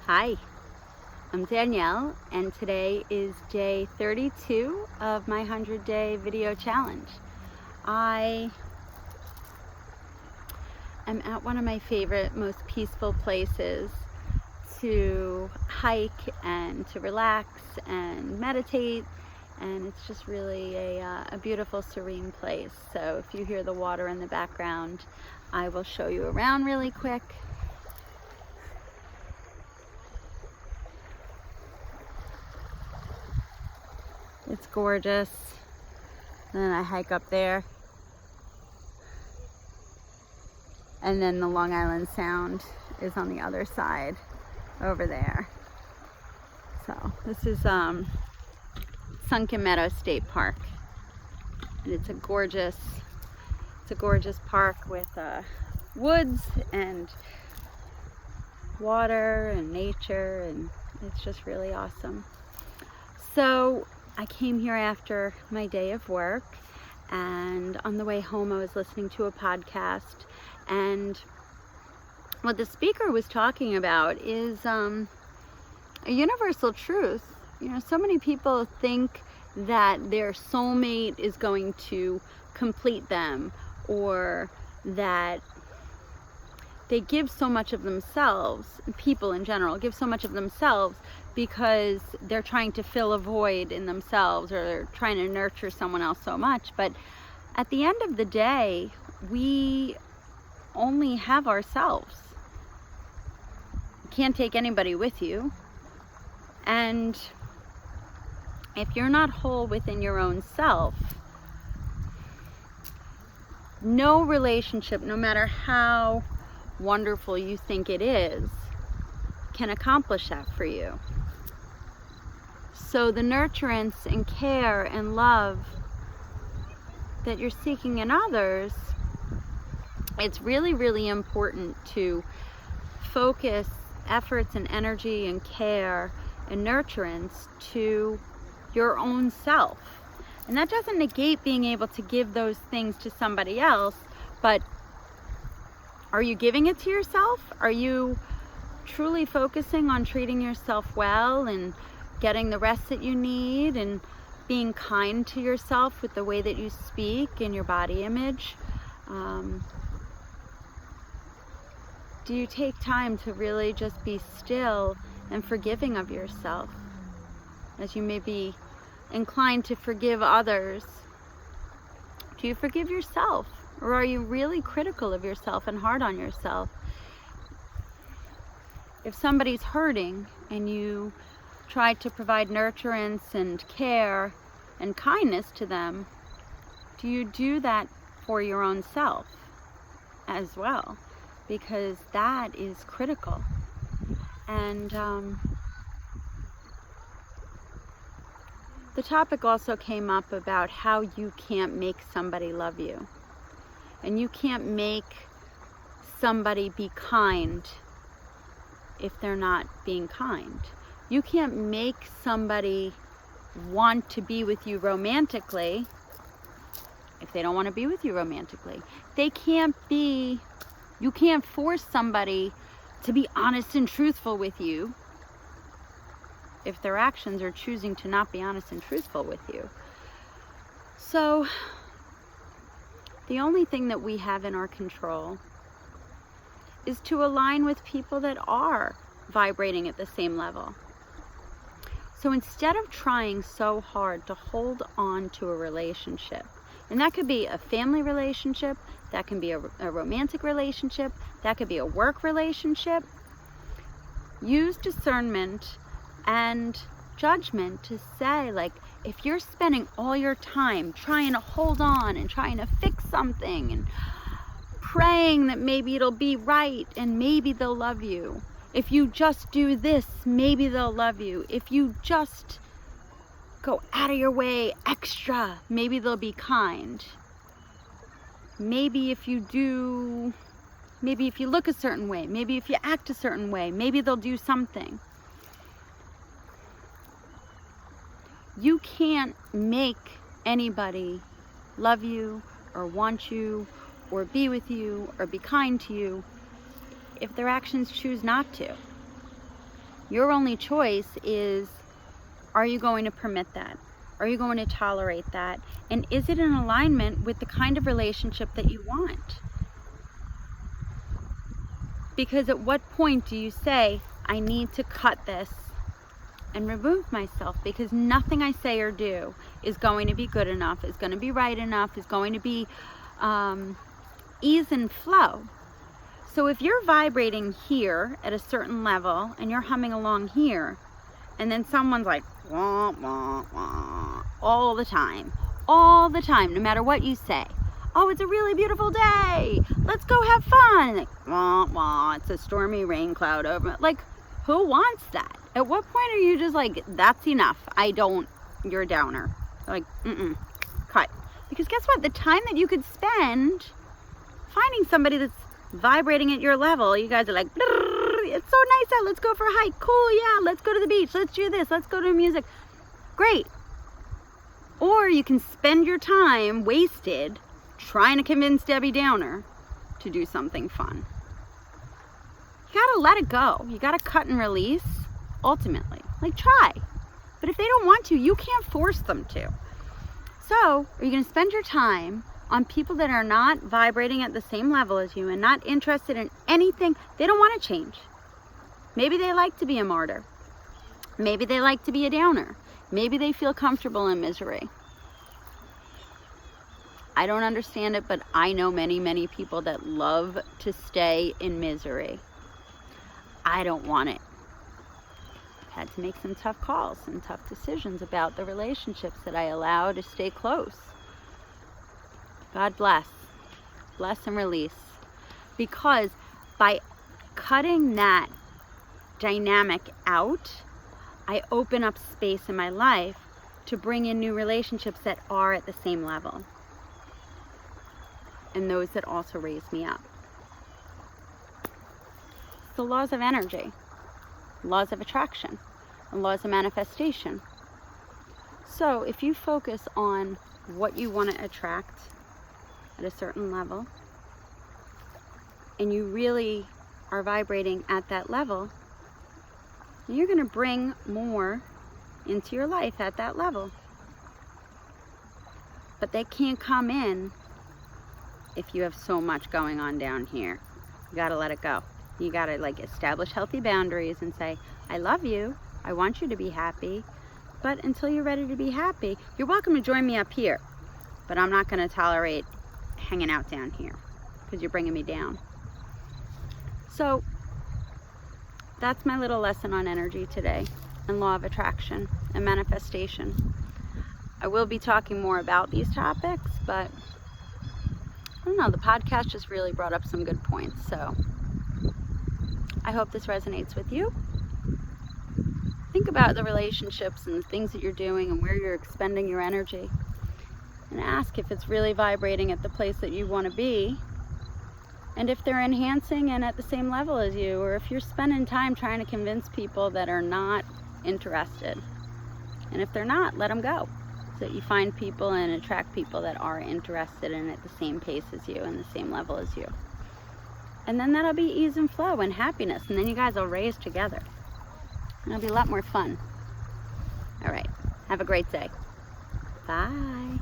Hi, I'm Danielle, and today is day 32 of my 100-day video challenge. I am at one of my favorite, most peaceful places to hike and to relax and meditate, and it's just really a beautiful, serene place. So if you hear the water in the background, I will show you around really quick. It's gorgeous. And then I hike up there. And then the Long Island Sound is on the other side over there. So this is Sunken Meadow State Park. And it's a gorgeous park with woods and water and nature, and it's just really awesome. So I came here after my day of work, and on the way home I was listening to a podcast, and what the speaker was talking about is a universal truth. You know, so many people think that their soulmate is going to complete them, or that they give so much of themselves, people in general give so much of themselves because they're trying to fill a void in themselves, or they're trying to nurture someone else so much. But at the end of the day, we only have ourselves. You can't take anybody with you. And if you're not whole within your own self, no relationship, no matter how wonderful you think it is, can accomplish that for you. So the nurturance and care and love that you're seeking in others, it's really, really important to focus efforts and energy and care and nurturance to your own self. And that doesn't negate being able to give those things to somebody else, but are you giving it to yourself? Are you truly focusing on treating yourself well and getting the rest that you need and being kind to yourself with the way that you speak and your body image? Do you take time to really just be still and forgiving of yourself, as you may be inclined to forgive others? Do you forgive yourself, or are you really critical of yourself and hard on yourself? If somebody's hurting and you try to provide nurturance and care and kindness to them, do you do that for your own self as well? Because that is critical. And the topic also came up about how you can't make somebody love you. And you can't make somebody be kind if they're not being kind. You can't make somebody want to be with you romantically if they don't want to be with you romantically. You can't force somebody to be honest and truthful with you if their actions are choosing to not be honest and truthful with you. So the only thing that we have in our control is to align with people that are vibrating at the same level. So instead of trying so hard to hold on to a relationship, and that could be a family relationship, that can be a romantic relationship, that could be a work relationship, use discernment and judgment to say, like, if you're spending all your time trying to hold on and trying to fix something and praying that maybe it'll be right and maybe they'll love you, if you just do this, maybe they'll love you, if you just go out of your way extra, maybe they'll be kind, maybe if you look a certain way, maybe if you act a certain way, maybe they'll do something. You can't make anybody love you or want you or be with you or be kind to you if their actions choose not to. Your only choice is, are you going to permit that? Are you going to tolerate that? And is it in alignment with the kind of relationship that you want? Because at what point do you say, I need to cut this and remove myself? Because nothing I say or do is going to be good enough, is going to be right enough, is going to be ease and flow. So if you're vibrating here at a certain level and you're humming along here, and then someone's like, wah, wah, wah, all the time, no matter what you say. Oh, it's a really beautiful day. Let's go have fun. And like, wah, wah, it's a stormy rain cloud over. Like, who wants that? At what point are you just like, that's enough. You're a downer. Like, cut. Because guess what? The time that you could spend finding somebody that's vibrating at your level, you guys are like, it's so nice out, let's go for a hike, cool, yeah, let's go to the beach, let's do this, let's go to music, great. Or you can spend your time wasted trying to convince Debbie Downer to do something fun. You gotta let it go. You gotta cut and release, ultimately. Like, try. But if they don't want to, you can't force them to. So, are you gonna spend your time on people that are not vibrating at the same level as you and not interested in anything? They don't want to change. Maybe they like to be a martyr. Maybe they like to be a downer. Maybe they feel comfortable in misery. I don't understand it, but I know many, many people that love to stay in misery. I don't want it. I've had to make some tough calls and tough decisions about the relationships that I allow to stay close. God bless. Bless and release. Because by cutting that dynamic out, I open up space in my life to bring in new relationships that are at the same level. And those that also raise me up. The laws of energy, laws of attraction, and laws of manifestation. So if you focus on what you want to attract at a certain level, and you really are vibrating at that level, you're going to bring more into your life at that level. But they can't come in if you have so much going on down here. You got to let it go. You got to establish healthy boundaries and say, I love you, I want you to be happy, but until you're ready to be happy, you're welcome to join me up here, but I'm not going to tolerate hanging out down here because you're bringing me down. So that's my little lesson on energy today and law of attraction and manifestation. I will be talking more about these topics, but I don't know, the podcast just really brought up some good points. So I hope this resonates with you. Think about the relationships and the things that you're doing and where you're expending your energy. And ask if it's really vibrating at the place that you want to be. And if they're enhancing and at the same level as you, or if you're spending time trying to convince people that are not interested. And if they're not, let them go. So that you find people and attract people that are interested and at the same pace as you and the same level as you. And then that'll be ease and flow and happiness. And then you guys will raise together. And it'll be a lot more fun. All right. Have a great day. Bye.